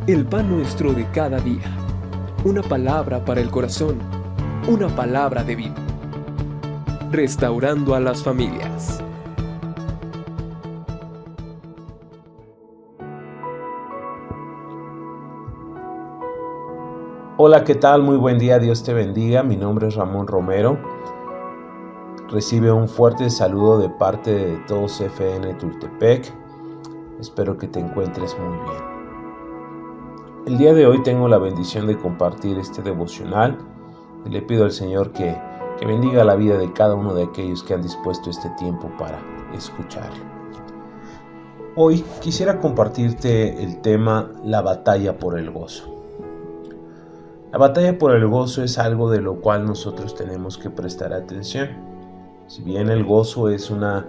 El pan nuestro de cada día. Una palabra para el corazón. Una palabra de vida. Restaurando a las familias. Hola, ¿qué tal? Muy buen día, Dios te bendiga. Mi nombre es Ramón Romero. Recibe un fuerte saludo de parte de todos FN Tultepec. Espero que te encuentres muy bien. El día de hoy tengo la bendición de compartir este devocional y le pido al Señor que bendiga la vida de cada uno de aquellos que han dispuesto este tiempo para escucharlo. Hoy quisiera compartirte el tema La batalla por el gozo. La batalla por el gozo es algo de lo cual nosotros tenemos que prestar atención. Si bien el gozo es una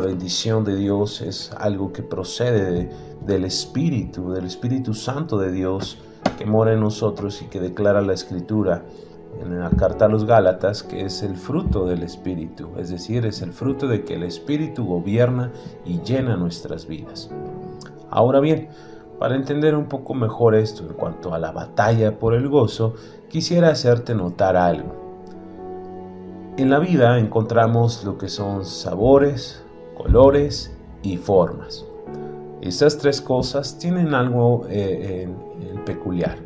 bendición de Dios, es algo que procede del Espíritu Santo de Dios que mora en nosotros y que declara la Escritura en la carta a los Gálatas, que es el fruto del Espíritu, es decir, es el fruto de que el Espíritu gobierna y llena nuestras vidas. Ahora bien, para entender un poco mejor esto en cuanto a la batalla por el gozo, quisiera hacerte notar algo. En la vida encontramos lo que son sabores, colores y formas. Estas tres cosas tienen algo en peculiar.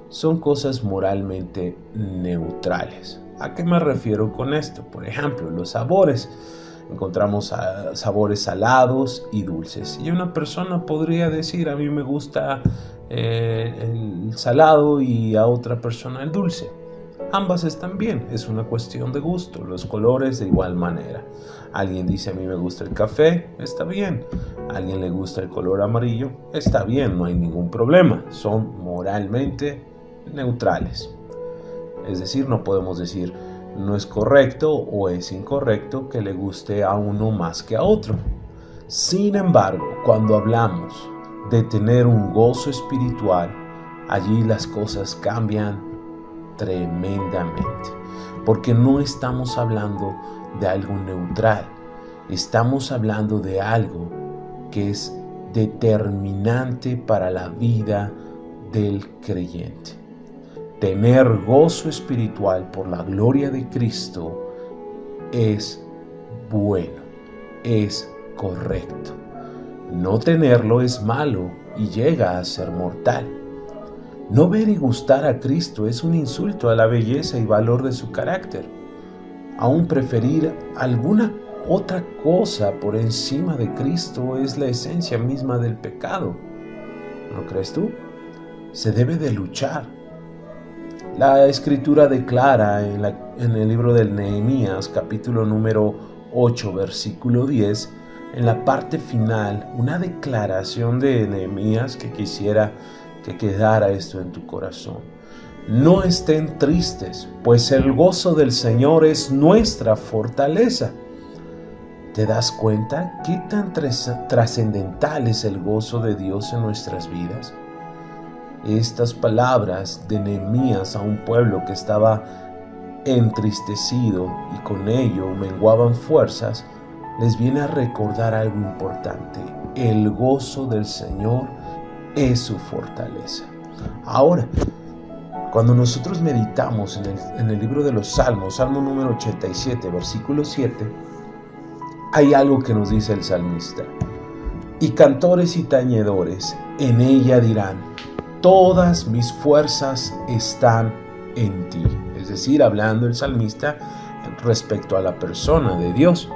Son cosas moralmente neutrales. ¿A qué me refiero con esto? Por ejemplo, los sabores. Encontramos sabores salados y dulces. Y una persona podría decir, a mí me gusta el salado y a otra persona el dulce. Ambas están bien, es una cuestión de gusto. Los colores de igual manera. Alguien dice, a mí me gusta el café, está bien. A alguien le gusta el color amarillo, está bien, no hay ningún problema. Son moralmente neutrales. Es decir, no podemos decir, no es correcto o es incorrecto que le guste a uno más que a otro. Sin embargo, cuando hablamos de tener un gozo espiritual, allí las cosas cambian tremendamente, porque no estamos hablando de algo neutral, estamos hablando de algo que es determinante para la vida del creyente. Tener gozo espiritual por la gloria de Cristo es bueno, es correcto. No tenerlo es malo y llega a ser mortal. No ver y gustar a Cristo es un insulto a la belleza y valor de su carácter. Aún preferir alguna otra cosa por encima de Cristo es la esencia misma del pecado. ¿No crees tú? Se debe de luchar. La Escritura declara en el libro del Nehemías, capítulo número 8, versículo 10, en la parte final, una declaración de Nehemías que quisiera que quedara esto en tu corazón. No estén tristes, pues el gozo del Señor es nuestra fortaleza. ¿Te das cuenta qué tan trascendental es el gozo de Dios en nuestras vidas? Estas palabras de Nehemías a un pueblo que estaba entristecido y con ello menguaban fuerzas, les viene a recordar algo importante. El gozo del Señor es su fortaleza. Ahora, cuando nosotros meditamos en el libro de los Salmos, Salmo número 87, versículo 7, hay algo que nos dice el salmista. Y cantores y tañedores en ella dirán, todas mis fuerzas están en ti. Es decir, hablando el salmista respecto a la persona de Dios.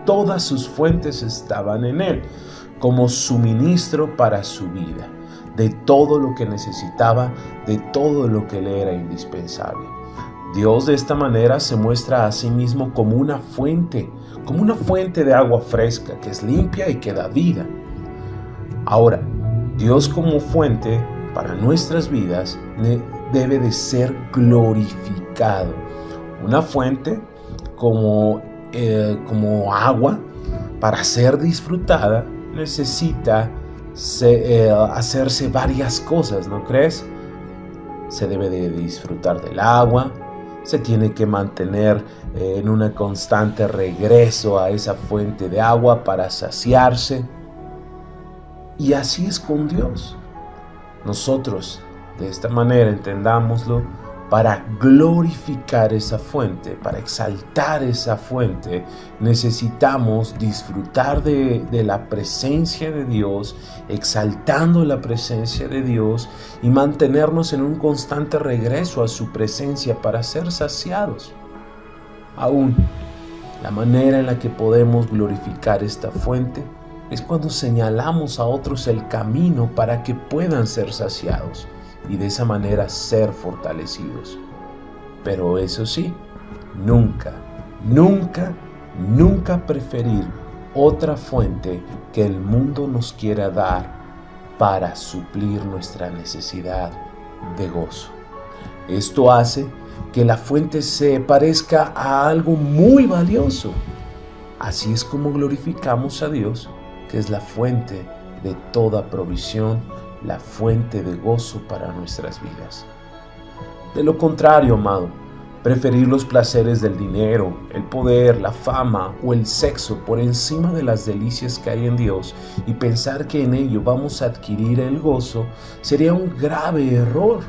Todas sus fuentes estaban en él, como suministro para su vida, de todo lo que necesitaba, de todo lo que le era indispensable. Dios de esta manera se muestra a sí mismo como una fuente de agua fresca que es limpia y que da vida. Ahora, Dios como fuente para nuestras vidas debe de ser glorificado. Una fuente como agua, para ser disfrutada, necesita hacerse varias cosas, ¿no crees? Se debe de disfrutar del agua, se tiene que mantener en un constante regreso a esa fuente de agua para saciarse. Y así es con Dios. Nosotros, de esta manera, entendámoslo, para glorificar esa fuente, para exaltar esa fuente, necesitamos disfrutar de la presencia de Dios, exaltando la presencia de Dios y mantenernos en un constante regreso a su presencia para ser saciados. Aún, la manera en la que podemos glorificar esta fuente es cuando señalamos a otros el camino para que puedan ser saciados y de esa manera ser fortalecidos. Pero eso sí, nunca preferir otra fuente que el mundo nos quiera dar para suplir nuestra necesidad de gozo. Esto hace que la fuente se parezca a algo muy valioso. Así es como glorificamos a Dios, que es la fuente de toda provisión, la fuente de gozo para nuestras vidas. De lo contrario, amado, preferir los placeres del dinero, el poder, la fama o el sexo por encima de las delicias que hay en Dios y pensar que en ello vamos a adquirir el gozo sería un grave error.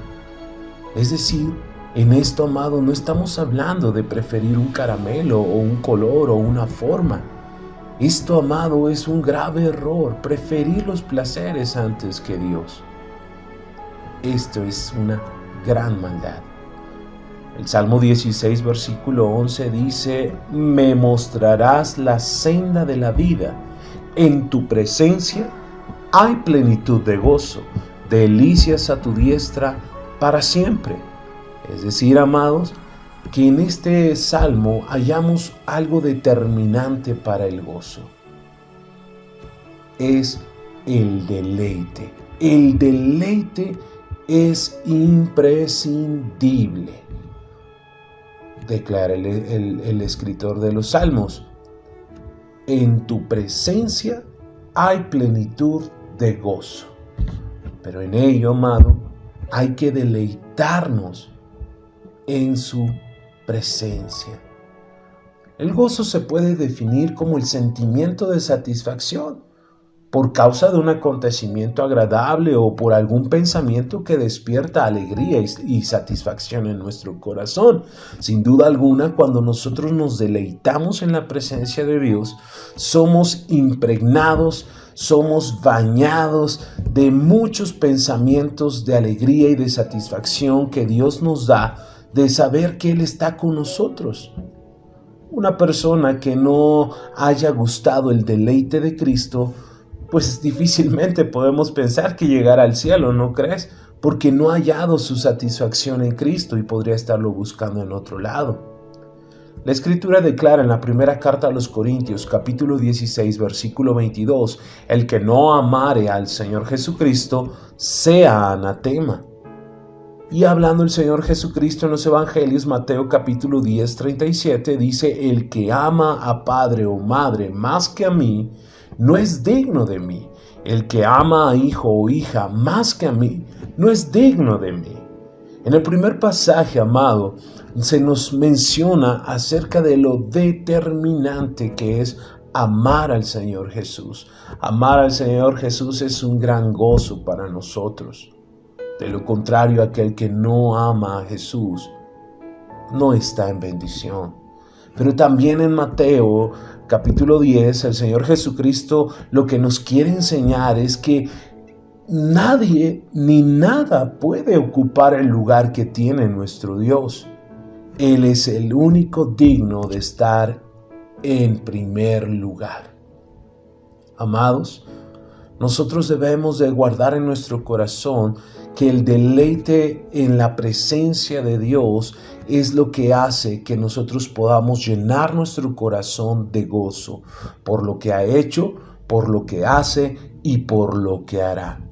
Es decir, en esto, amado, no estamos hablando de preferir un caramelo o un color o una forma. Esto, amado, es un grave error, preferir los placeres antes que Dios. Esto es una gran maldad. El Salmo 16, versículo 11 dice: me mostrarás la senda de la vida, en tu presencia hay plenitud de gozo, delicias a tu diestra para siempre. Es decir, amados, que en este salmo hallamos algo determinante para el gozo. Es el deleite. El deleite es imprescindible, declara el escritor de los salmos. En tu presencia hay plenitud de gozo. Pero en ello, amado, hay que deleitarnos en su presencia. El gozo se puede definir como el sentimiento de satisfacción por causa de un acontecimiento agradable o por algún pensamiento que despierta alegría y satisfacción en nuestro corazón. Sin duda alguna, cuando nosotros nos deleitamos en la presencia de Dios, somos impregnados, somos bañados de muchos pensamientos de alegría y de satisfacción que Dios nos da de saber que Él está con nosotros. Una persona que no haya gustado el deleite de Cristo, pues difícilmente podemos pensar que llegará al cielo, ¿no crees? Porque no ha hallado su satisfacción en Cristo y podría estarlo buscando en otro lado. La Escritura declara en la primera carta a los Corintios, capítulo 16, versículo 22, el que no amare al Señor Jesucristo, sea anatema. Y hablando el Señor Jesucristo en los Evangelios, Mateo capítulo 10, 37, dice: el que ama a padre o madre más que a mí, no es digno de mí. El que ama a hijo o hija más que a mí, no es digno de mí. En el primer pasaje, amado, se nos menciona acerca de lo determinante que es amar al Señor Jesús. Amar al Señor Jesús es un gran gozo para nosotros. De lo contrario, aquel que no ama a Jesús no está en bendición. Pero también en Mateo capítulo 10, el Señor Jesucristo lo que nos quiere enseñar es que nadie ni nada puede ocupar el lugar que tiene nuestro Dios. Él es el único digno de estar en primer lugar. Amados, nosotros debemos de guardar en nuestro corazón que el deleite en la presencia de Dios es lo que hace que nosotros podamos llenar nuestro corazón de gozo por lo que ha hecho, por lo que hace y por lo que hará.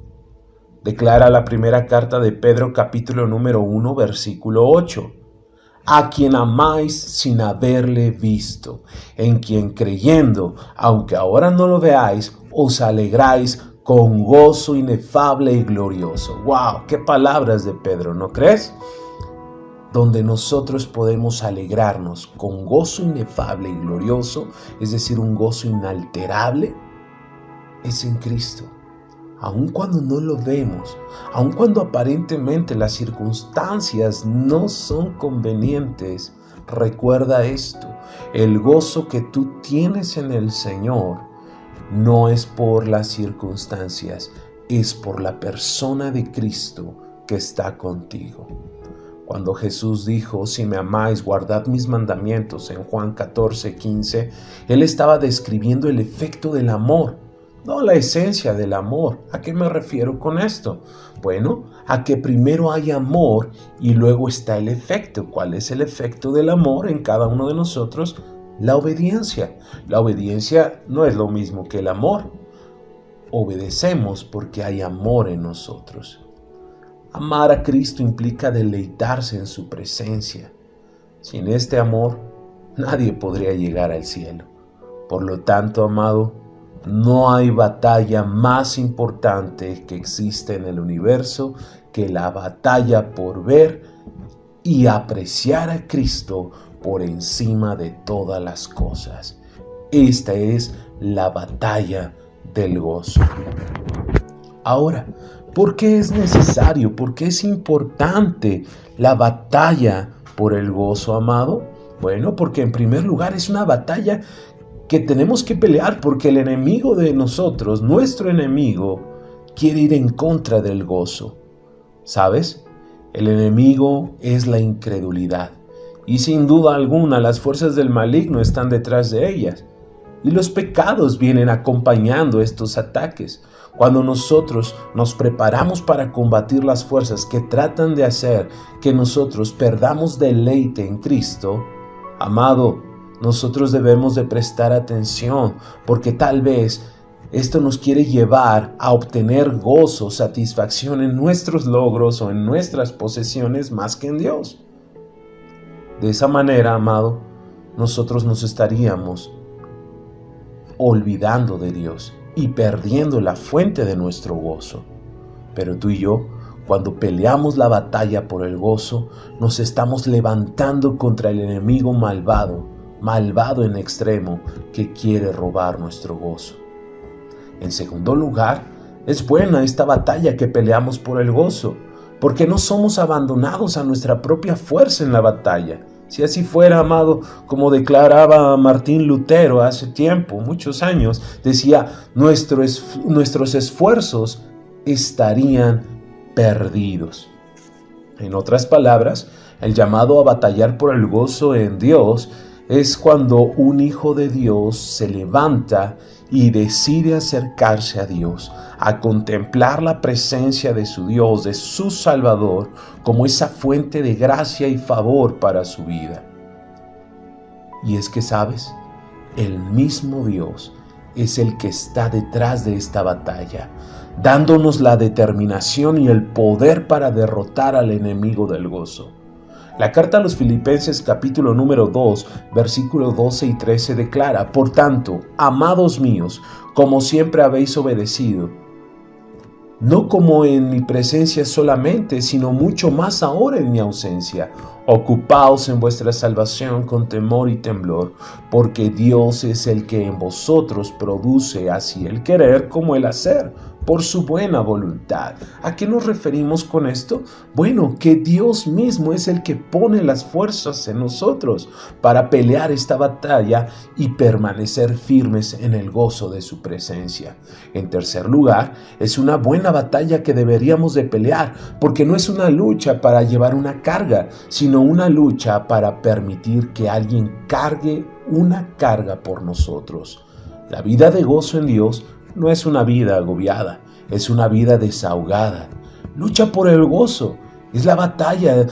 Declara la primera carta de Pedro, capítulo número 1, versículo 8. A quien amáis sin haberle visto, en quien creyendo, aunque ahora no lo veáis, os alegráis con gozo inefable y glorioso. ¡Wow! ¡Qué palabras de Pedro! ¿No crees? Donde nosotros podemos alegrarnos con gozo inefable y glorioso, es decir, un gozo inalterable, es en Cristo. aun cuando no lo vemos, aun cuando aparentemente las circunstancias no son convenientes. Recuerda esto: el gozo que tú tienes en el Señor no es por las circunstancias, es por la persona de Cristo que está contigo. Cuando Jesús dijo: si me amáis, guardad mis mandamientos, en Juan 14:15, Él estaba describiendo el efecto del amor, no la esencia del amor. ¿A qué me refiero con esto? Bueno, a que primero hay amor y luego está el efecto. ¿Cuál es el efecto del amor en cada uno de nosotros? La obediencia. La obediencia no es lo mismo que el amor. Obedecemos porque hay amor en nosotros. Amar a Cristo implica deleitarse en su presencia. Sin este amor, nadie podría llegar al cielo. Por lo tanto, amado, no hay batalla más importante que existe en el universo que la batalla por ver y apreciar a Cristo por encima de todas las cosas. Esta es la batalla del gozo. Ahora, ¿por qué es necesario? ¿Por qué es importante la batalla por el gozo, amado? Bueno, porque en primer lugar es una batalla que tenemos que pelear, porque el enemigo de nosotros, nuestro enemigo, quiere ir en contra del gozo. ¿Sabes? El enemigo es la incredulidad, y sin duda alguna las fuerzas del maligno están detrás de ellas. Y los pecados vienen acompañando estos ataques. Cuando nosotros nos preparamos para combatir las fuerzas que tratan de hacer que nosotros perdamos deleite en Cristo, amado, nosotros debemos de prestar atención, porque tal vez esto nos quiere llevar a obtener gozo, satisfacción en nuestros logros o en nuestras posesiones más que en Dios. De esa manera, amado, nosotros nos estaríamos olvidando de Dios y perdiendo la fuente de nuestro gozo. Pero tú y yo, cuando peleamos la batalla por el gozo, nos estamos levantando contra el enemigo malvado en extremo, que quiere robar nuestro gozo. En segundo lugar, es buena esta batalla que peleamos por el gozo, porque no somos abandonados a nuestra propia fuerza en la batalla. Si así fuera, amado, como declaraba Martín Lutero hace tiempo, muchos años, decía: nuestros esfuerzos estarían perdidos. En otras palabras, el llamado a batallar por el gozo en Dios es cuando un hijo de Dios se levanta y decide acercarse a Dios, a contemplar la presencia de su Dios, de su Salvador, como esa fuente de gracia y favor para su vida. Y es que, ¿sabes? El mismo Dios es el que está detrás de esta batalla, dándonos la determinación y el poder para derrotar al enemigo del gozo. La carta a los Filipenses capítulo número 2, versículos 12 y 13 declara: por tanto, amados míos, como siempre habéis obedecido, no como en mi presencia solamente, sino mucho más ahora en mi ausencia, ocupaos en vuestra salvación con temor y temblor, porque Dios es el que en vosotros produce así el querer como el hacer, por su buena voluntad. ¿A qué nos referimos con esto? Bueno, que Dios mismo es el que pone las fuerzas en nosotros para pelear esta batalla y permanecer firmes en el gozo de su presencia. En tercer lugar, es una buena batalla que deberíamos de pelear, porque no es una lucha para llevar una carga, sino una lucha para permitir que alguien cargue una carga por nosotros. La vida de gozo en Dios no es una vida agobiada, es una vida desahogada. Lucha por el gozo. Es la batalla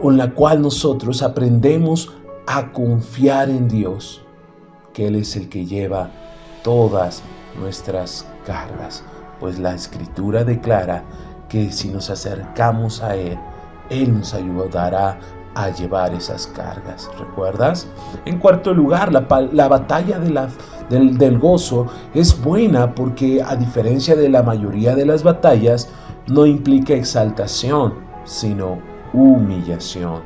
con la cual nosotros aprendemos a confiar en Dios, que Él es el que lleva todas nuestras cargas. Pues la Escritura declara que si nos acercamos a Él, Él nos ayudará a llevar esas cargas. ¿Recuerdas? En cuarto lugar, la batalla del gozo es buena porque, a diferencia de la mayoría de las batallas, no implica exaltación, sino humillación.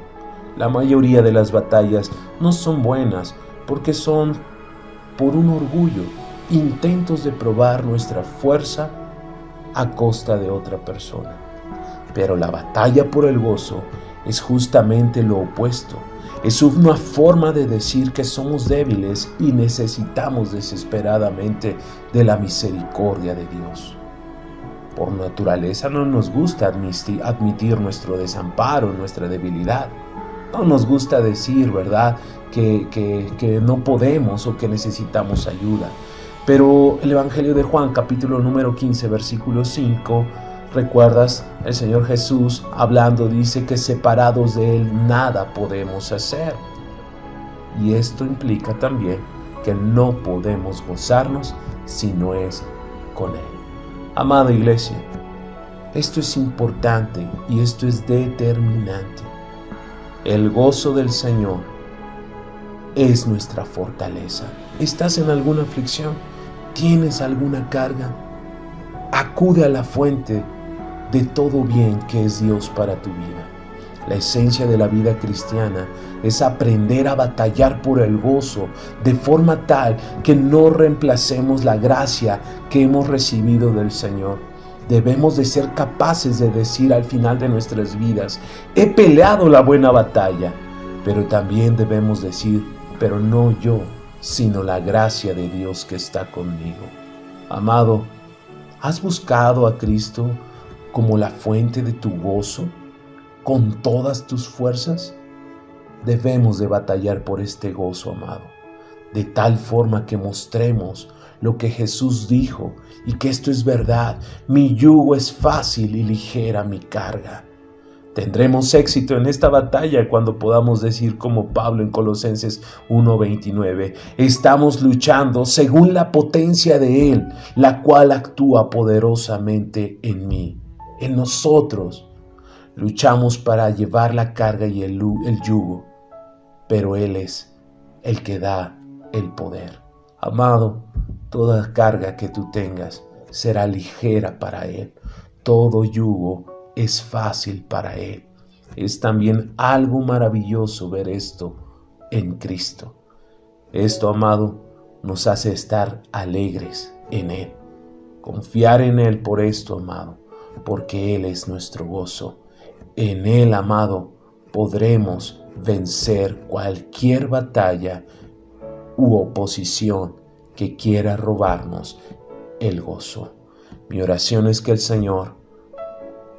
La mayoría de las batallas no son buenas porque son por un orgullo, intentos de probar nuestra fuerza a costa de otra persona. Pero la batalla por el gozo es justamente lo opuesto. Es una forma de decir que somos débiles y necesitamos desesperadamente de la misericordia de Dios. Por naturaleza no nos gusta admitir nuestro desamparo, nuestra debilidad. No nos gusta decir, ¿verdad?, que no podemos o que necesitamos ayuda. Pero el Evangelio de Juan, capítulo número 15, versículo 5, ¿recuerdas? El Señor Jesús hablando dice que separados de Él nada podemos hacer. Y esto implica también que no podemos gozarnos si no es con Él. Amada iglesia, esto es importante y esto es determinante. El gozo del Señor es nuestra fortaleza. ¿Estás en alguna aflicción? ¿Tienes alguna carga? Acude a la fuente de todo bien que es Dios para tu vida. La esencia de la vida cristiana es aprender a batallar por el gozo de forma tal que no reemplacemos la gracia que hemos recibido del Señor. Debemos de ser capaces de decir al final de nuestras vidas: he peleado la buena batalla. Pero también debemos decir: pero no yo, sino la gracia de Dios que está conmigo. Amado, ¿has buscado a Cristo como la fuente de tu gozo con todas tus fuerzas? Debemos de batallar por este gozo, amado, de tal forma que mostremos lo que Jesús dijo y que esto es verdad: mi yugo es fácil y ligera mi carga. Tendremos éxito en esta batalla cuando podamos decir como Pablo en Colosenses 1:29, estamos luchando según la potencia de Él, la cual actúa poderosamente en mí. En nosotros luchamos para llevar la carga y el yugo, pero Él es el que da el poder. Amado, toda carga que tú tengas será ligera para Él. Todo yugo es fácil para Él. Es también algo maravilloso ver esto en Cristo. Esto, amado, nos hace estar alegres en Él. Confiar en Él por esto, amado, porque Él es nuestro gozo. En Él, amado, podremos vencer cualquier batalla u oposición que quiera robarnos el gozo. Mi oración es que el Señor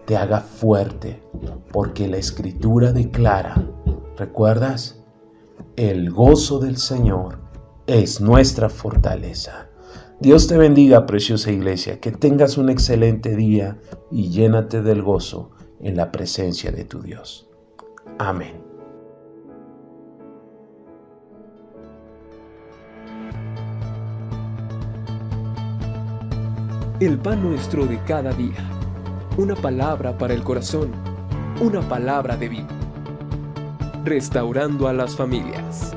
te haga fuerte, porque la Escritura declara, ¿recuerdas? El gozo del Señor es nuestra fortaleza. Dios te bendiga, preciosa iglesia, que tengas un excelente día y llénate del gozo en la presencia de tu Dios. Amén. El pan nuestro de cada día. Una palabra para el corazón. Una palabra de vida. Restaurando a las familias.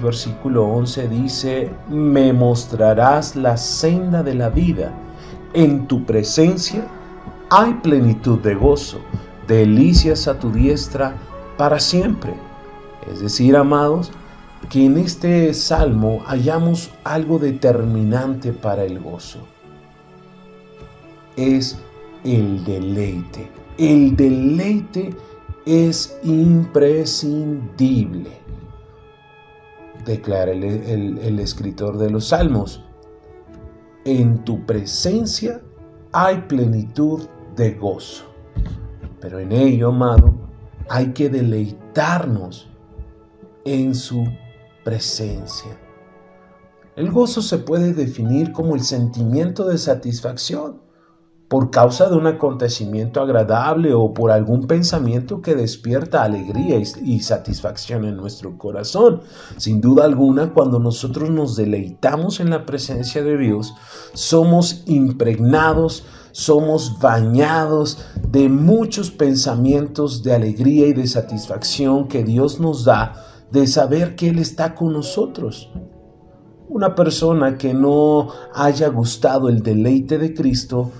Versículo 11 dice: me mostrarás la senda de la vida. En tu presencia hay plenitud de gozo, delicias a tu diestra para siempre. Es decir, amados, que en este salmo hallamos algo determinante para el gozo. Es el deleite. El deleite es imprescindible, declara el escritor de los salmos. En tu presencia hay plenitud de gozo. Pero en ello, amado, hay que deleitarnos en su presencia. El gozo se puede definir como el sentimiento de satisfacción por causa de un acontecimiento agradable o por algún pensamiento que despierta alegría y satisfacción en nuestro corazón. Sin duda alguna, cuando nosotros nos deleitamos en la presencia de Dios, somos impregnados, somos bañados de muchos pensamientos de alegría y de satisfacción que Dios nos da de saber que Él está con nosotros. Una persona que no haya gustado el deleite de Cristo,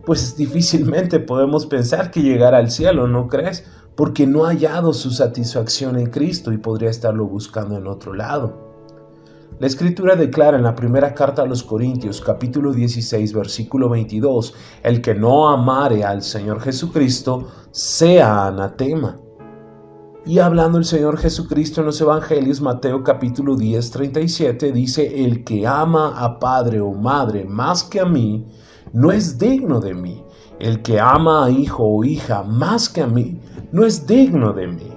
pues difícilmente podemos pensar que llegará al cielo, ¿no crees? Porque no ha hallado su satisfacción en Cristo y podría estarlo buscando en otro lado. La Escritura declara en la primera carta a los Corintios, capítulo 16, versículo 22, el que no amare al Señor Jesucristo, sea anatema. Y hablando el Señor Jesucristo en los Evangelios, Mateo capítulo 10, 37, dice, el que ama a padre o madre más que a mí, no es digno de mí. El que ama a hijo o hija más que a mí, no es digno de mí.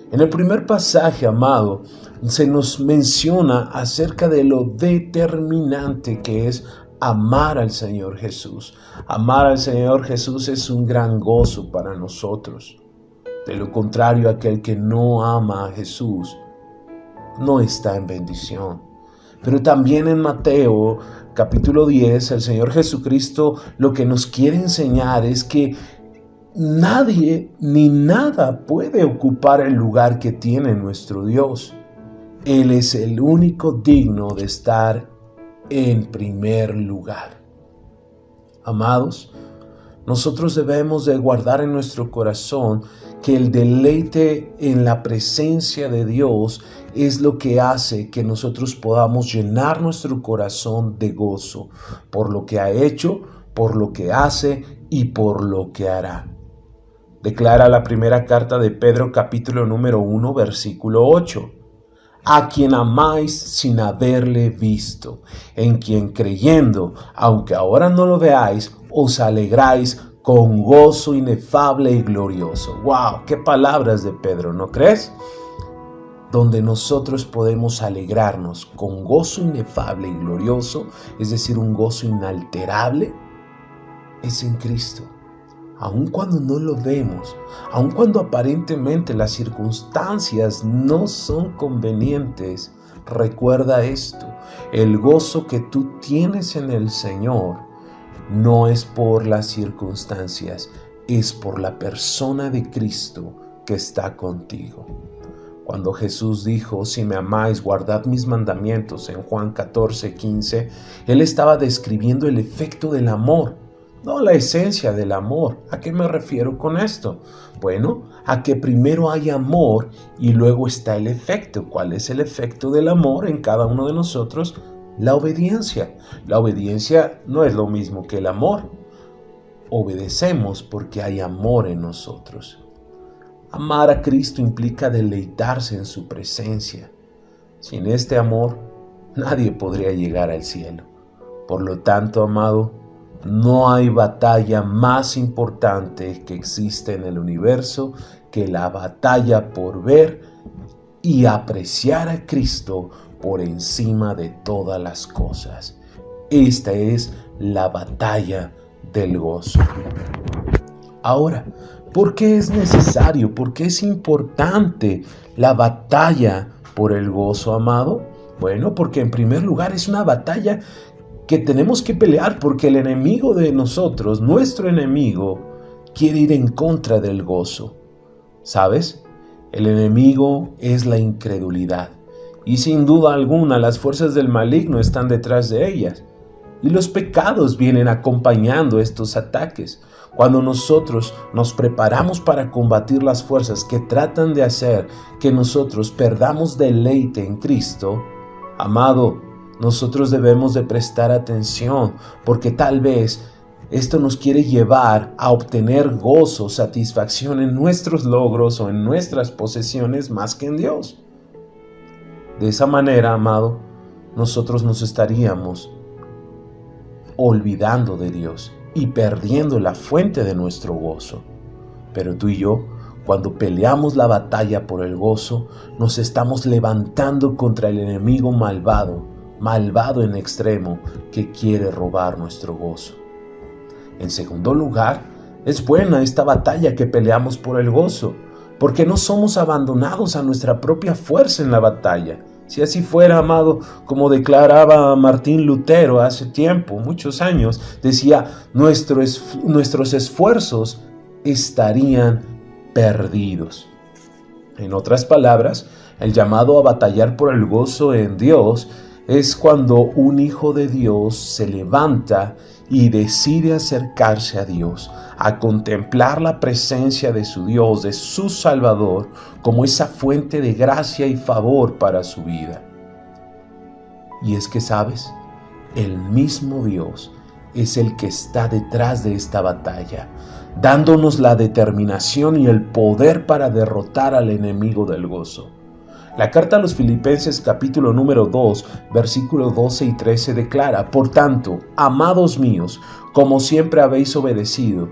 En el primer pasaje, amado, se nos menciona acerca de lo determinante que es amar al Señor Jesús. Amar al Señor Jesús es un gran gozo para nosotros. De lo contrario, aquel que no ama a Jesús no está en bendición. Pero también en Mateo capítulo 10, el Señor Jesucristo lo que nos quiere enseñar es que nadie ni nada puede ocupar el lugar que tiene nuestro Dios. Él es el único digno de estar en primer lugar. Amados, nosotros debemos de guardar en nuestro corazón que el deleite en la presencia de Dios es lo que hace que nosotros podamos llenar nuestro corazón de gozo por lo que ha hecho, por lo que hace y por lo que hará. Declara la primera carta de Pedro, capítulo número 1, versículo 8. A quien amáis sin haberle visto, en quien creyendo, aunque ahora no lo veáis, os alegráis con gozo inefable y glorioso. ¡Wow! ¡Qué palabras de Pedro! ¿No crees? Donde nosotros podemos alegrarnos con gozo inefable y glorioso, es decir, un gozo inalterable, es en Cristo. Aun cuando no lo vemos, aun cuando aparentemente las circunstancias no son convenientes, recuerda esto: el gozo que tú tienes en el Señor no es por las circunstancias, es por la persona de Cristo que está contigo. Cuando Jesús dijo, si me amáis, guardad mis mandamientos, en Juan 14, 15, Él estaba describiendo el efecto del amor, no la esencia del amor. ¿A qué me refiero con esto? Bueno, a que primero hay amor y luego está el efecto. ¿Cuál es el efecto del amor en cada uno de nosotros? La obediencia. La obediencia no es lo mismo que el amor. Obedecemos porque hay amor en nosotros. Amar a Cristo implica deleitarse en su presencia. Sin este amor, nadie podría llegar al cielo. Por lo tanto, amado, no hay batalla más importante que existe en el universo que la batalla por ver y apreciar a Cristo por encima de todas las cosas. Esta es la batalla del gozo. Ahora, ¿por qué es necesario? ¿Por qué es importante la batalla por el gozo, amado? Bueno, porque en primer lugar es una batalla que tenemos que pelear porque el enemigo de nosotros, nuestro enemigo, quiere ir en contra del gozo. ¿Sabes? El enemigo es la incredulidad y sin duda alguna las fuerzas del maligno están detrás de ellas. Y los pecados vienen acompañando estos ataques. Cuando nosotros nos preparamos para combatir las fuerzas que tratan de hacer que nosotros perdamos deleite en Cristo, amado, nosotros debemos de prestar atención porque tal vez esto nos quiere llevar a obtener gozo, satisfacción en nuestros logros o en nuestras posesiones más que en Dios. De esa manera, amado, nosotros nos estaríamos olvidando de Dios y perdiendo la fuente de nuestro gozo. Pero tú y yo, cuando peleamos la batalla por el gozo, nos estamos levantando contra el enemigo malvado en extremo que quiere robar nuestro gozo. En segundo lugar, es buena esta batalla que peleamos por el gozo, porque no somos abandonados a nuestra propia fuerza en la batalla. Si así fuera, amado, como declaraba Martín Lutero hace tiempo, muchos años, decía, nuestros esfuerzos estarían perdidos. En otras palabras, el llamado a batallar por el gozo en Dios es cuando un hijo de Dios se levanta y decide acercarse a Dios, a contemplar la presencia de su Dios, de su Salvador, como esa fuente de gracia y favor para su vida. Y es que, ¿sabes? El mismo Dios es el que está detrás de esta batalla, dándonos la determinación y el poder para derrotar al enemigo del gozo. La carta a los Filipenses capítulo número 2, versículos 12 y 13 declara: por tanto, amados míos, como siempre habéis obedecido,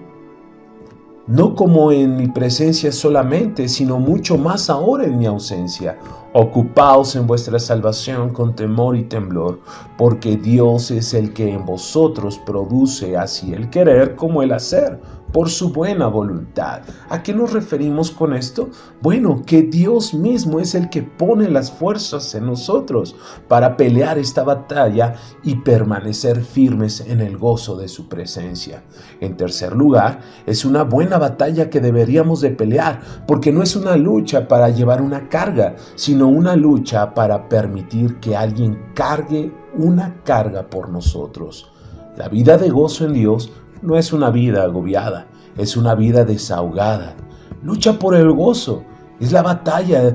no como en mi presencia solamente, sino mucho más ahora en mi ausencia, ocupaos en vuestra salvación con temor y temblor, porque Dios es el que en vosotros produce así el querer como el hacer, por su buena voluntad. ¿A qué nos referimos con esto? Bueno, que Dios mismo es el que pone las fuerzas en nosotros para pelear esta batalla y permanecer firmes en el gozo de su presencia. En tercer lugar, es una buena batalla que deberíamos de pelear, porque no es una lucha para llevar una carga, sino una lucha para permitir que alguien cargue una carga por nosotros. La vida de gozo en Dios no es una vida agobiada, es una vida desahogada. Lucha por el gozo. Es la batalla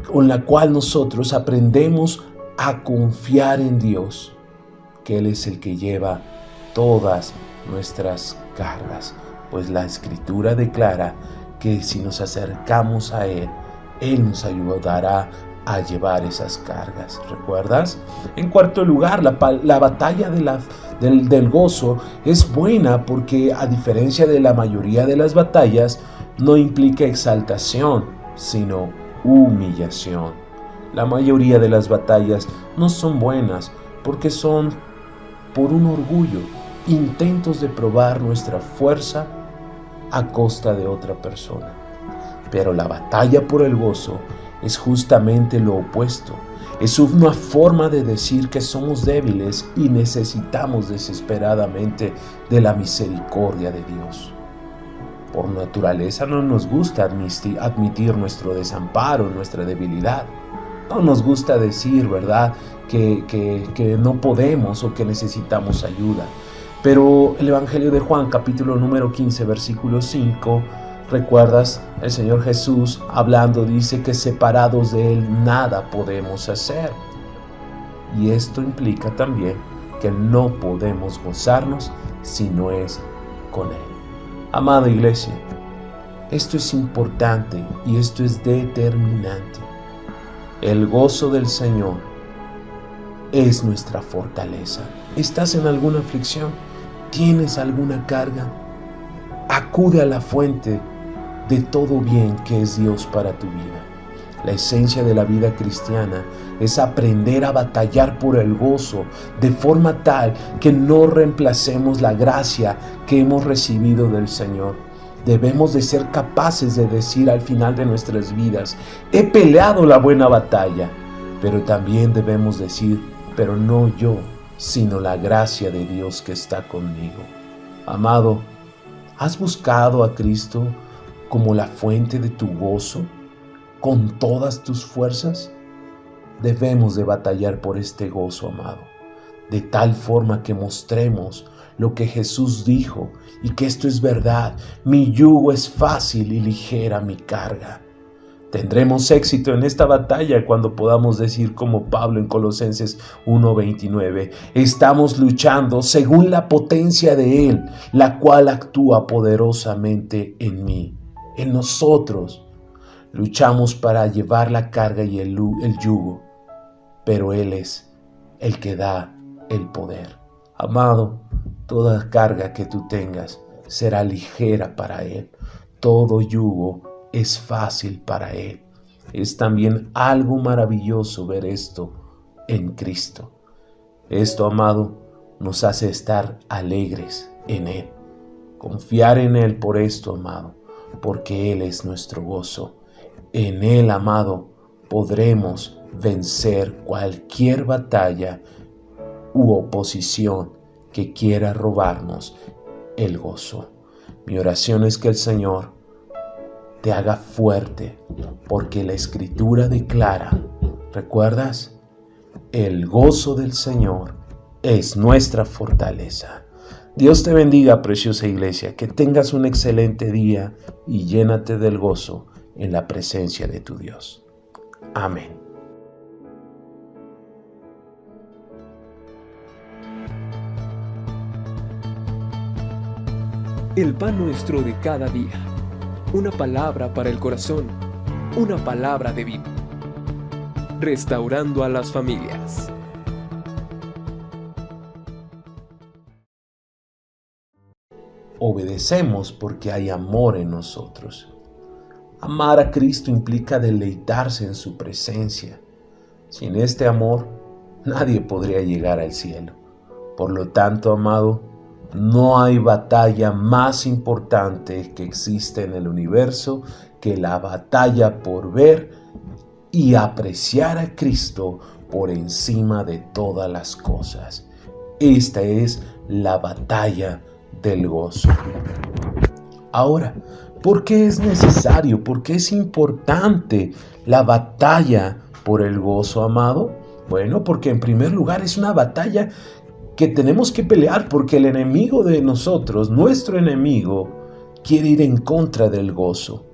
con la cual nosotros aprendemos a confiar en Dios, que Él es el que lleva todas nuestras cargas. Pues la Escritura declara que si nos acercamos a Él, Él nos ayudará a llevar esas cargas. ¿Recuerdas? En cuarto lugar, la batalla del gozo es buena porque, a diferencia de la mayoría de las batallas, no implica exaltación, sino humillación. La mayoría de las batallas no son buenas porque son por un orgullo, intentos de probar nuestra fuerza a costa de otra persona. Pero la batalla por el gozo es justamente lo opuesto. Es una forma de decir que somos débiles y necesitamos desesperadamente de la misericordia de Dios. Por naturaleza no nos gusta admitir nuestro desamparo, nuestra debilidad. No nos gusta decir, ¿verdad?, que no podemos o que necesitamos ayuda. Pero el Evangelio de Juan, capítulo número 15, versículo 5, ¿recuerdas? El Señor Jesús hablando dice que separados de Él nada podemos hacer. Y esto implica también que no podemos gozarnos si no es con Él. Amada iglesia, esto es importante y esto es determinante. El gozo del Señor es nuestra fortaleza. ¿Estás en alguna aflicción? ¿Tienes alguna carga? Acude a la fuente de todo bien que es Dios para tu vida. La esencia de la vida cristiana es aprender a batallar por el gozo de forma tal que no reemplacemos la gracia que hemos recibido del Señor. Debemos de ser capaces de decir al final de nuestras vidas: he peleado la buena batalla. Pero también debemos decir: pero no yo, sino la gracia de Dios que está conmigo. Amado, ¿has buscado a Cristo como la fuente de tu gozo con todas tus fuerzas? Debemos de batallar por este gozo, amado, de tal forma que mostremos lo que Jesús dijo y que esto es verdad: mi yugo es fácil y ligera mi carga. Tendremos éxito en esta batalla cuando podamos decir como Pablo en Colosenses 1:29, estamos luchando según la potencia de Él, la cual actúa poderosamente en mí. En nosotros luchamos para llevar la carga y el yugo, pero Él es el que da el poder. Amado, toda carga que tú tengas será ligera para Él. Todo yugo es fácil para Él. Es también algo maravilloso ver esto en Cristo. Esto, amado, nos hace estar alegres en Él. Confiar en Él por esto, amado, porque Él es nuestro gozo. En Él, amado, podremos vencer cualquier batalla u oposición que quiera robarnos el gozo. Mi oración es que el Señor te haga fuerte, porque la Escritura declara, ¿recuerdas? El gozo del Señor es nuestra fortaleza. Dios te bendiga, preciosa iglesia, que tengas un excelente día y llénate del gozo en la presencia de tu Dios. Amén. El pan nuestro de cada día. Una palabra para el corazón. Una palabra de vida. Restaurando a las familias. Obedecemos porque hay amor en nosotros. Amar a Cristo implica deleitarse en su presencia. Sin este amor, nadie podría llegar al cielo. Por lo tanto, amado, no hay batalla más importante que existe en el universo que la batalla por ver y apreciar a Cristo por encima de todas las cosas. Esta es la batalla del gozo. Ahora, ¿por qué es necesario? ¿Por qué es importante la batalla por el gozo, amado? Bueno, porque en primer lugar es una batalla que tenemos que pelear porque el enemigo de nosotros, nuestro enemigo, quiere ir en contra del gozo.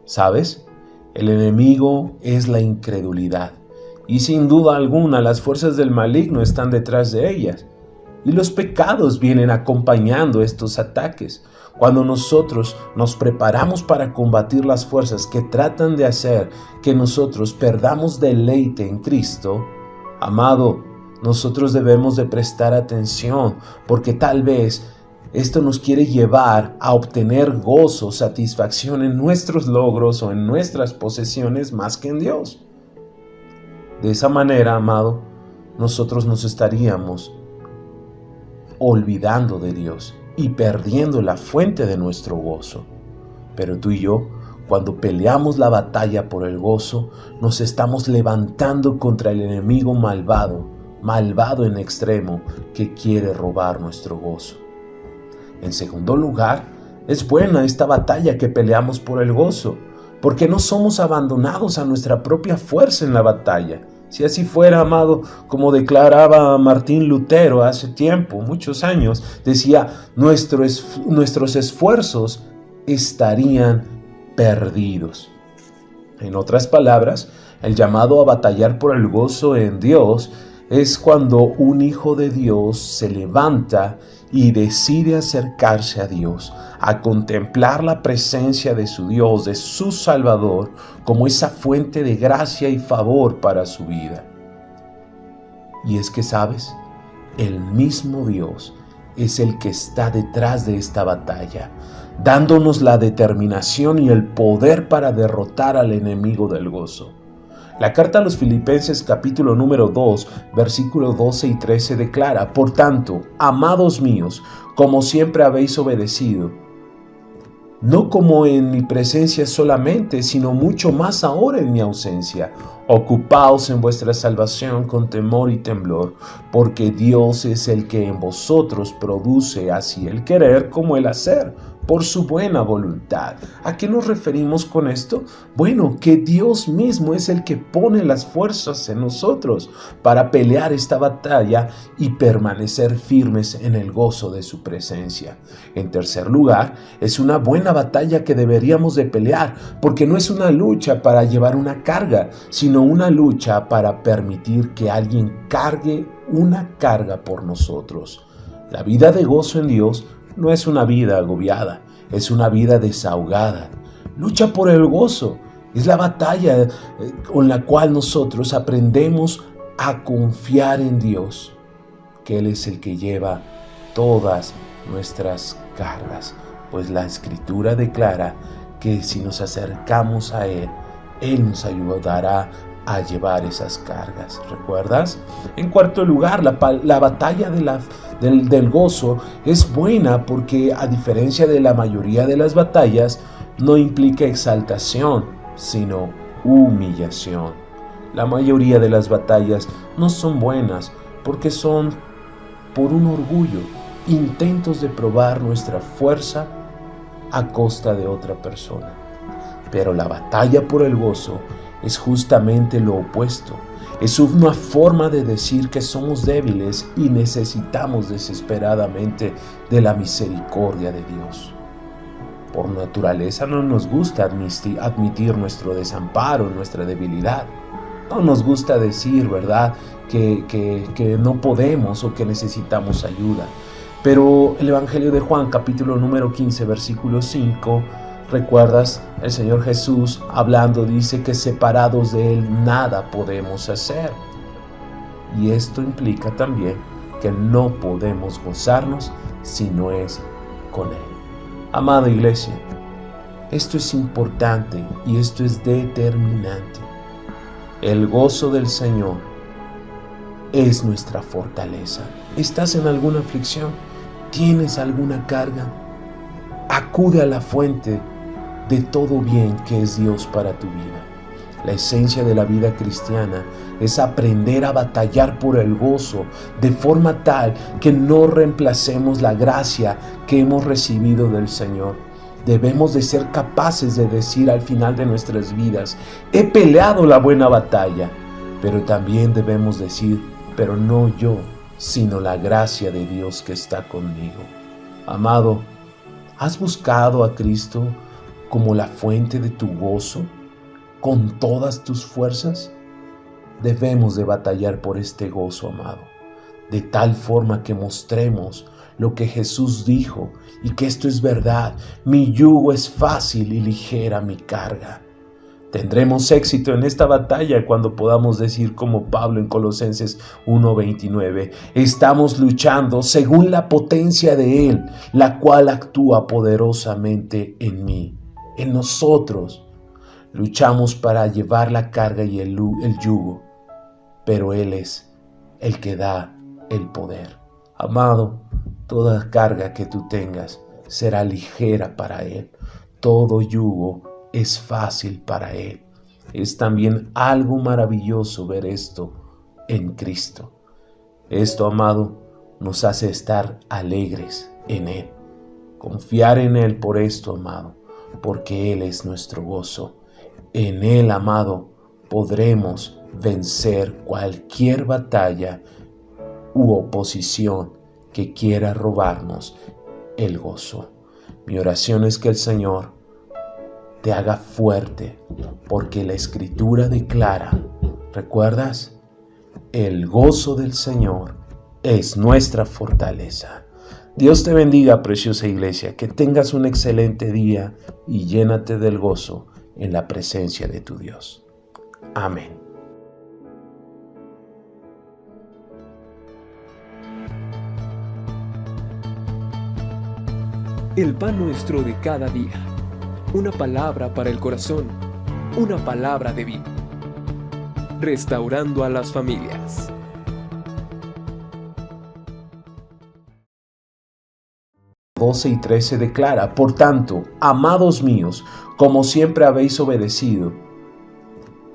¿Sabes? El enemigo es la incredulidad y sin duda alguna las fuerzas del maligno están detrás de ellas. Y los pecados vienen acompañando estos ataques. Cuando nosotros nos preparamos para combatir las fuerzas que tratan de hacer que nosotros perdamos deleite en Cristo, amado, nosotros debemos de prestar atención porque tal vez esto nos quiere llevar a obtener gozo, satisfacción en nuestros logros o en nuestras posesiones más que en Dios. De esa manera, amado, nosotros nos estaríamos olvidando de Dios y perdiendo la fuente de nuestro gozo. Pero tú y yo, cuando peleamos la batalla por el gozo, nos estamos levantando contra el enemigo malvado en extremo, que quiere robar nuestro gozo. En segundo lugar, es buena esta batalla que peleamos por el gozo, porque no somos abandonados a nuestra propia fuerza en la batalla. Si así fuera, amado, como declaraba Martín Lutero hace tiempo, muchos años, decía, nuestros esfuerzos estarían perdidos. En otras palabras, el llamado a batallar por el gozo en Dios es cuando un hijo de Dios se levanta y decide acercarse a Dios, a contemplar la presencia de su Dios, de su Salvador, como esa fuente de gracia y favor para su vida. Y es que, ¿sabes? El mismo Dios es el que está detrás de esta batalla, dándonos la determinación y el poder para derrotar al enemigo del gozo. La carta a los Filipenses capítulo número 2, versículos 12 y 13 declara, por tanto, amados míos, como siempre habéis obedecido, no como en mi presencia solamente, sino mucho más ahora en mi ausencia, ocupaos en vuestra salvación con temor y temblor, porque Dios es el que en vosotros produce así el querer como el hacer, por su buena voluntad. ¿A qué nos referimos con esto? Bueno, que Dios mismo es el que pone las fuerzas en nosotros para pelear esta batalla y permanecer firmes en el gozo de su presencia. En tercer lugar, es una buena batalla que deberíamos de pelear, porque no es una lucha para llevar una carga, sino una lucha para permitir que alguien cargue una carga por nosotros. La vida de gozo en Dios no es una vida agobiada, es una vida desahogada. Lucha por el gozo. Es la batalla con la cual nosotros aprendemos a confiar en Dios, que Él es el que lleva todas nuestras cargas. Pues la Escritura declara que si nos acercamos a Él, Él nos ayudará a llevar esas cargas. ¿Recuerdas? En cuarto lugar, la batalla del gozo es buena porque, a diferencia de la mayoría de las batallas, no implica exaltación, sino humillación. La mayoría de las batallas no son buenas porque son por un orgullo, intentos de probar nuestra fuerza a costa de otra persona. Pero la batalla por el gozo es justamente lo opuesto. Es una forma de decir que somos débiles y necesitamos desesperadamente de la misericordia de Dios. Por naturaleza no nos gusta admitir nuestro desamparo, nuestra debilidad. No nos gusta decir, ¿verdad?, que no podemos o que necesitamos ayuda. Pero el Evangelio de Juan, capítulo número 15, versículo 5, ¿recuerdas? El Señor Jesús hablando dice que separados de Él nada podemos hacer. Y esto implica también que no podemos gozarnos si no es con Él. Amada iglesia, esto es importante y esto es determinante. El gozo del Señor es nuestra fortaleza. ¿Estás en alguna aflicción? ¿Tienes alguna carga? Acude a la fuente de todo bien que es Dios para tu vida. La esencia de la vida cristiana es aprender a batallar por el gozo de forma tal que no reemplacemos la gracia que hemos recibido del Señor. Debemos de ser capaces de decir al final de nuestras vidas: he peleado la buena batalla. Pero también debemos decir: pero no yo, sino la gracia de Dios que está conmigo. Amado, ¿has buscado a Cristo como la fuente de tu gozo con todas tus fuerzas? Debemos de batallar por este gozo, amado, de tal forma que mostremos lo que Jesús dijo y que esto es verdad: mi yugo es fácil y ligera mi carga. Tendremos éxito en esta batalla cuando podamos decir como Pablo en Colosenses 1:29, estamos luchando según la potencia de Él, la cual actúa poderosamente en mí, en nosotros. Luchamos para llevar la carga y el yugo, pero Él es el que da el poder. Amado, toda carga que tú tengas será ligera para Él. Todo yugo es fácil para Él. Es también algo maravilloso ver esto en Cristo. Esto, amado, nos hace estar alegres en Él. Confiar en Él por esto, amado, porque Él es nuestro gozo. En Él, amado, podremos vencer cualquier batalla u oposición que quiera robarnos el gozo. Mi oración es que el Señor te haga fuerte, porque la Escritura declara, ¿recuerdas? El gozo del Señor es nuestra fortaleza. Dios te bendiga, preciosa iglesia, que tengas un excelente día y llénate del gozo en la presencia de tu Dios. Amén. El pan nuestro de cada día. Una palabra para el corazón, una palabra de vida. Restaurando a las familias. Doce y 13 declara: por tanto, amados míos, como siempre habéis obedecido,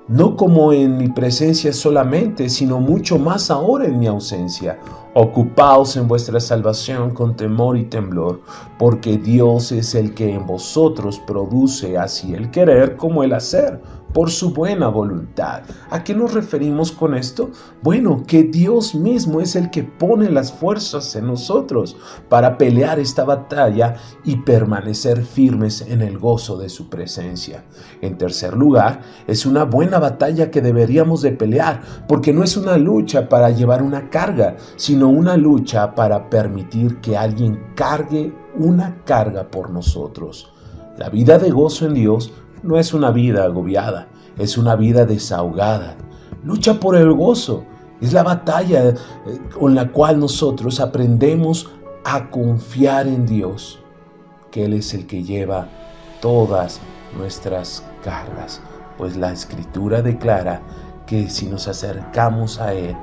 no como en mi presencia solamente, sino mucho más ahora en mi ausencia, ocupaos en vuestra salvación con temor y temblor, porque Dios es el que en vosotros produce así el querer como el hacer, por su buena voluntad. ¿A qué nos referimos con esto? Bueno, que Dios mismo es el que pone las fuerzas en nosotros para pelear esta batalla y permanecer firmes en el gozo de su presencia. En tercer lugar, es una buena batalla que deberíamos de pelear, porque no es una lucha para llevar una carga, sino una lucha para permitir que alguien cargue una carga por nosotros. La vida de gozo en Dios no es una vida agobiada, es una vida desahogada. Lucha por el gozo. Es la batalla con la cual nosotros aprendemos a confiar en Dios, que Él es el que lleva todas nuestras cargas. Pues la Escritura declara que si nos acercamos a Él,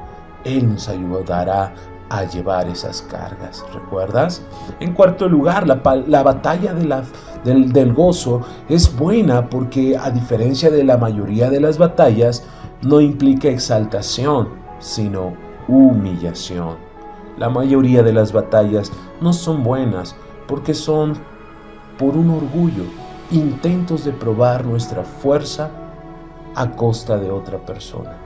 Él nos ayudará a llevar esas cargas. ¿Recuerdas? En cuarto lugar, la batalla del gozo es buena porque, a diferencia de la mayoría de las batallas, no implica exaltación, sino humillación. La mayoría de las batallas no son buenas porque son por un orgullo, intentos de probar nuestra fuerza a costa de otra persona.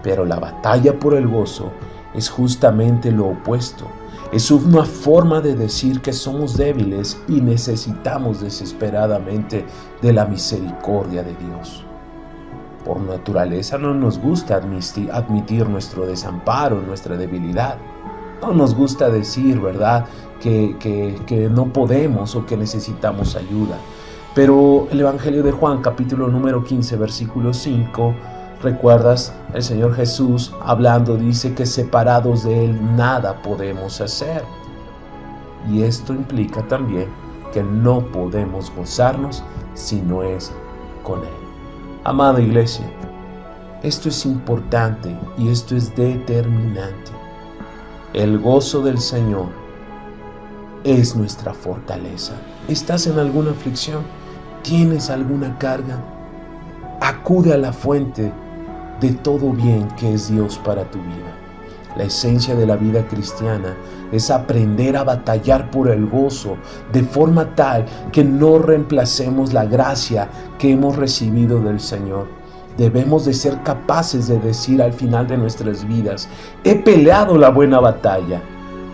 Pero la batalla por el gozo es justamente lo opuesto. Es una forma de decir que somos débiles y necesitamos desesperadamente de la misericordia de Dios. Por naturaleza no nos gusta admitir nuestro desamparo, nuestra debilidad. No nos gusta decir, ¿verdad?, que no podemos o que necesitamos ayuda. Pero el Evangelio de Juan, capítulo número 15, versículo 5, ¿recuerdas? El Señor Jesús hablando dice que separados de Él nada podemos hacer. Y esto implica también que no podemos gozarnos si no es con Él. Amada iglesia, esto es importante y esto es determinante. El gozo del Señor es nuestra fortaleza. ¿Estás en alguna aflicción? ¿Tienes alguna carga? Acude a la fuente de todo bien que es Dios para tu vida. La esencia de la vida cristiana es aprender a batallar por el gozo de forma tal que no reemplacemos la gracia que hemos recibido del Señor. Debemos de ser capaces de decir al final de nuestras vidas: he peleado la buena batalla.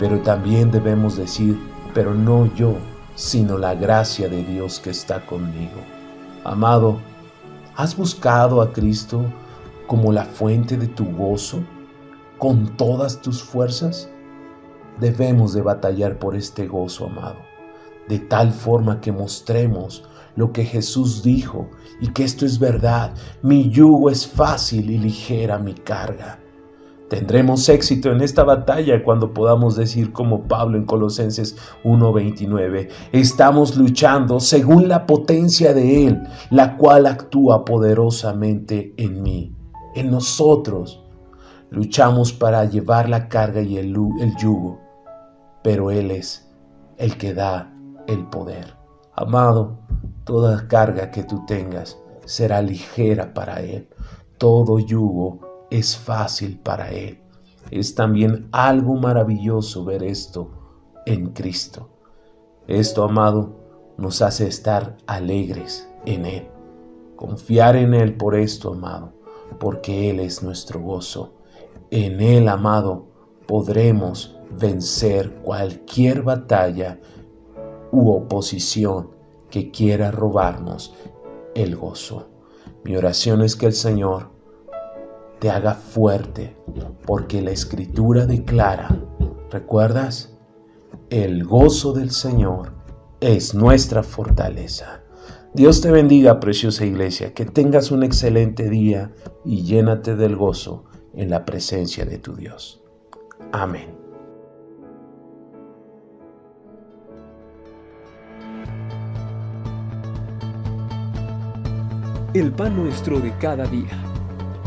Pero también debemos decir: pero no yo, sino la gracia de Dios que está conmigo. Amado, ¿has buscado a Cristo como la fuente de tu gozo con todas tus fuerzas? Debemos de batallar por este gozo, amado, de tal forma que mostremos lo que Jesús dijo y que esto es verdad: mi yugo es fácil y ligera mi carga. Tendremos éxito en esta batalla cuando podamos decir como Pablo en Colosenses 1:29, estamos luchando según la potencia de Él, la cual actúa poderosamente en mí. En nosotros luchamos para llevar la carga y el yugo, pero Él es el que da el poder. Amado, toda carga que tú tengas será ligera para Él. Todo yugo es fácil para Él. Es también algo maravilloso ver esto en Cristo. Esto, amado, nos hace estar alegres en Él. Confiar en Él por esto, amado, porque Él es nuestro gozo. En Él, amado, podremos vencer cualquier batalla u oposición que quiera robarnos el gozo. Mi oración es que el Señor te haga fuerte, porque la Escritura declara, ¿recuerdas? El gozo del Señor es nuestra fortaleza. Dios te bendiga, preciosa iglesia, que tengas un excelente día y llénate del gozo en la presencia de tu Dios. Amén. El pan nuestro de cada día.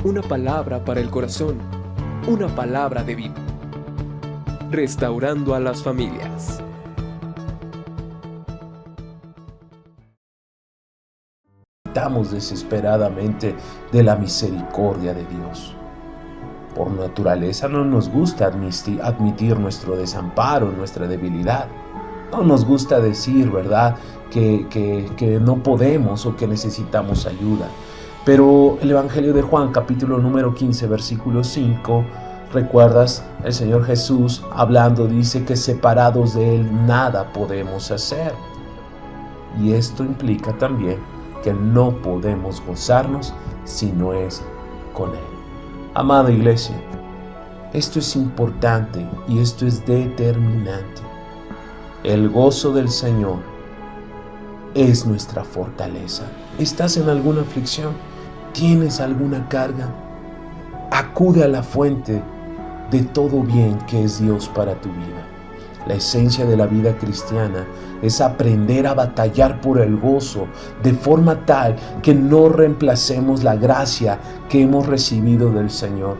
Una palabra para el corazón. Una palabra de vida. Restaurando a las familias. Necesitamos desesperadamente de la misericordia de Dios. Por naturaleza no nos gusta admitir nuestro desamparo, nuestra debilidad. No nos gusta decir, ¿verdad?, que no podemos o que necesitamos ayuda. Pero el Evangelio de Juan, capítulo número 15, versículo 5, ¿recuerdas? El Señor Jesús hablando dice que separados de Él nada podemos hacer. Y esto implica también que no podemos gozarnos si no es con Él. Amada iglesia, esto es importante y esto es determinante. El gozo del Señor es nuestra fortaleza. ¿Estás en alguna aflicción? ¿Tienes alguna carga? Acude a la fuente de todo bien que es Dios para tu vida. La esencia de la vida cristiana es aprender a batallar por el gozo de forma tal que no reemplacemos la gracia que hemos recibido del Señor.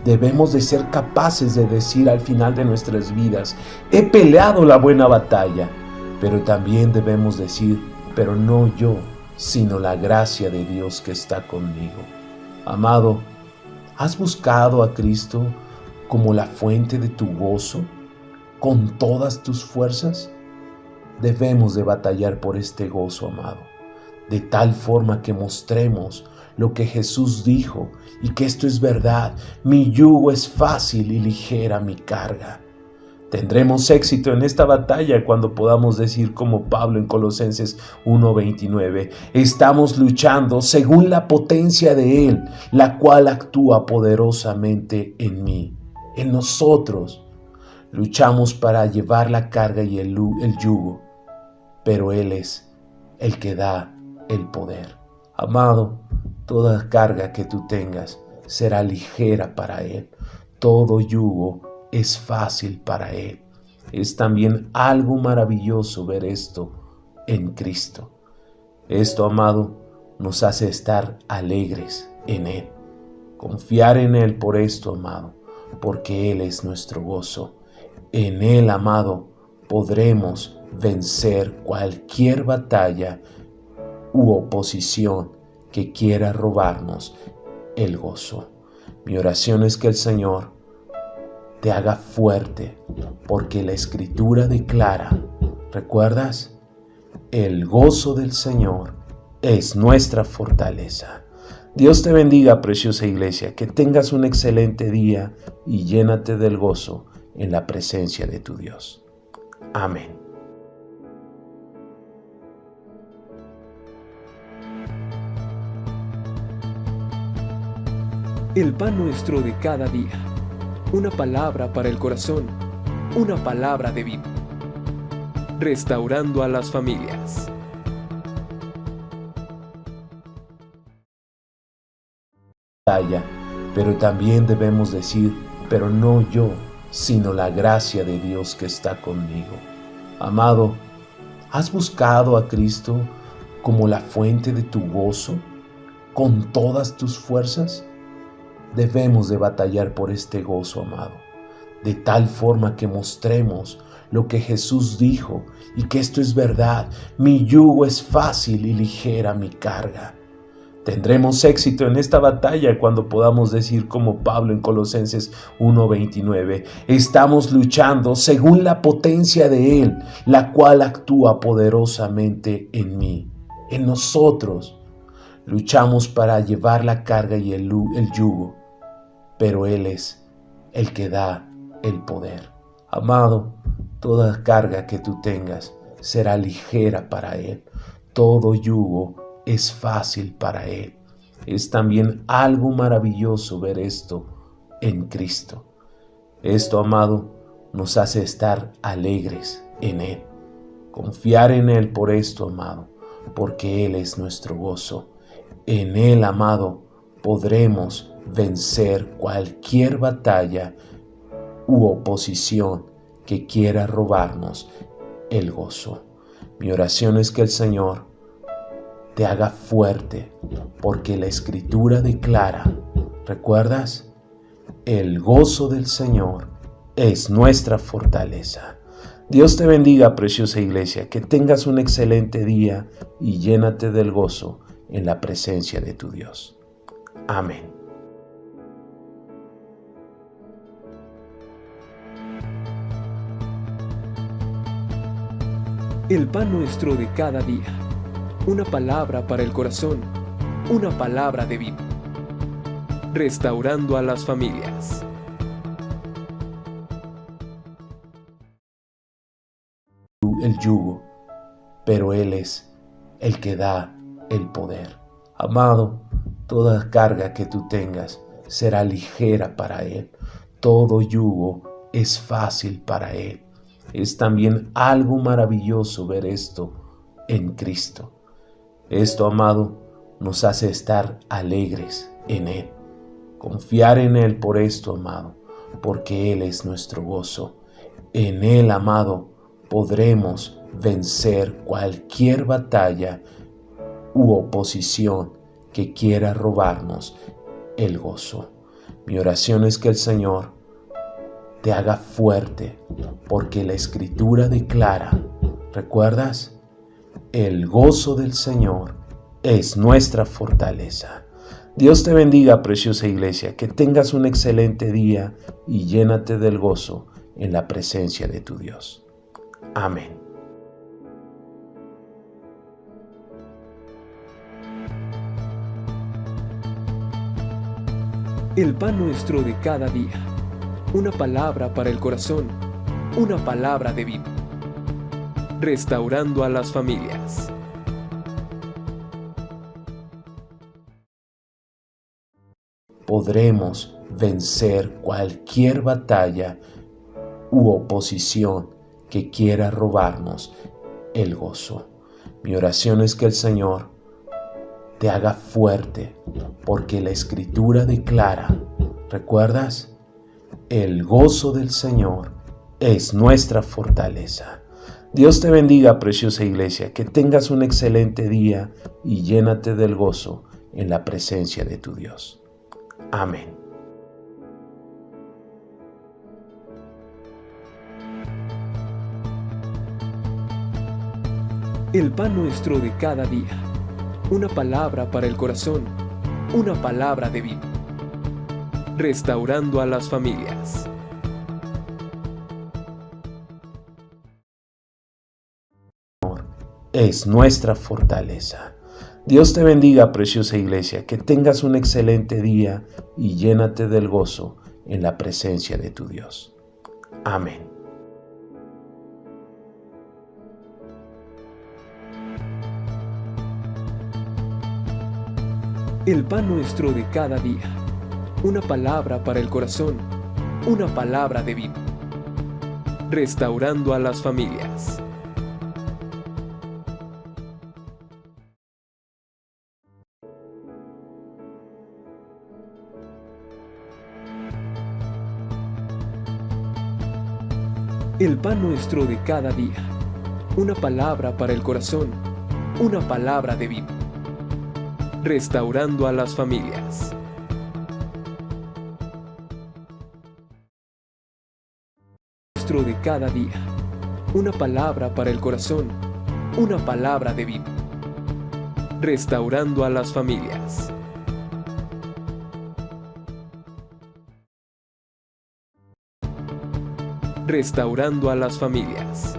Debemos de ser capaces de decir al final de nuestras vidas: he peleado la buena batalla. Pero también debemos decir: pero no yo, sino la gracia de Dios que está conmigo. Amado, ¿has buscado a Cristo como la fuente de tu gozo con todas tus fuerzas? Debemos de batallar por este gozo, amado, de tal forma que mostremos lo que Jesús dijo y que esto es verdad: mi yugo es fácil y ligera mi carga. Tendremos éxito en esta batalla cuando podamos decir como Pablo en Colosenses 1:29, estamos luchando según la potencia de Él, la cual actúa poderosamente en mí. En nosotros Luchamos para llevar la carga y el yugo, pero Él es el que da el poder. Amado, toda carga que tú tengas será ligera para Él. Todo yugo es fácil para Él. Es también algo maravilloso ver esto en Cristo. Esto, amado, nos hace estar alegres en Él. Confiar en Él por esto, amado, porque Él es nuestro gozo. En Él, amado, podremos vencer cualquier batalla u oposición que quiera robarnos el gozo. Mi oración es que el Señor te haga fuerte, porque la Escritura declara, ¿recuerdas? El gozo del Señor es nuestra fortaleza. Dios te bendiga, preciosa iglesia, que tengas un excelente día y llénate del gozo en la presencia de tu Dios. Amén. El pan nuestro de cada día. Una palabra para el corazón. Una palabra de vida. Restaurando a las familias. Pero también debemos decir, pero no yo, sino la gracia de Dios que está conmigo. Amado, ¿has buscado a Cristo como la fuente de tu gozo con todas tus fuerzas? Debemos de batallar por este gozo, amado, de tal forma que mostremos lo que Jesús dijo y que esto es verdad. Mi yugo es fácil y ligera mi carga. Tendremos éxito en esta batalla cuando podamos decir como Pablo en Colosenses 1:29, estamos luchando según la potencia de Él, la cual actúa poderosamente en mí, en nosotros. Luchamos para llevar la carga y el yugo, pero Él es el que da el poder. Amado, toda carga que tú tengas será ligera para Él. Todo yugo es fácil para Él. Es también algo maravilloso ver esto en Cristo. Esto, amado, nos hace estar alegres en Él. Confiar en Él por esto, amado, porque Él es nuestro gozo. En Él, amado, podremos vencer cualquier batalla u oposición que quiera robarnos el gozo. Mi oración es que el Señor te haga fuerte, porque la Escritura declara, ¿recuerdas? El gozo del Señor es nuestra fortaleza. Dios te bendiga, preciosa iglesia, que tengas un excelente día y llénate del gozo en la presencia de tu Dios. Amén. El pan nuestro de cada día. Una palabra para el corazón. Una palabra de vida. Restaurando a las familias. El yugo, pero Él es el que da el poder. Amado, toda carga que tú tengas será ligera para Él. Todo yugo es fácil para Él. Es también algo maravilloso ver esto en Cristo. Esto, amado, nos hace estar alegres en Él. Confiar en Él por esto, amado, porque Él es nuestro gozo. En Él, amado, podremos vencer cualquier batalla u oposición que quiera robarnos el gozo. Mi oración es que el Señor te haga fuerte, porque la Escritura declara, ¿recuerdas? El gozo del Señor es nuestra fortaleza. Dios te bendiga, preciosa iglesia, que tengas un excelente día y llénate del gozo en la presencia de tu Dios. Amén. El pan nuestro de cada día. Una palabra para el corazón. Una palabra de vida. Restaurando a las familias. Podremos vencer cualquier batalla u oposición que quiera robarnos el gozo. Mi oración es que el Señor te haga fuerte, porque la Escritura declara, ¿recuerdas? El gozo del Señor es nuestra fortaleza. Dios te bendiga, preciosa iglesia, que tengas un excelente día y llénate del gozo en la presencia de tu Dios. Amén. El pan nuestro de cada día. Una palabra para el corazón. Una palabra de vida. Restaurando a las familias. Es nuestra fortaleza. Dios te bendiga, preciosa iglesia, que tengas un excelente día y llénate del gozo en la presencia de tu Dios. Amén. El pan nuestro de cada día. Una palabra para el corazón. Una palabra de vida. Restaurando a las familias. El pan nuestro de cada día. Una palabra para el corazón. Una palabra de vida. Restaurando a las familias. Nuestro de cada día. Una palabra para el corazón. Una palabra de vida. Restaurando a las familias. Restaurando a las familias.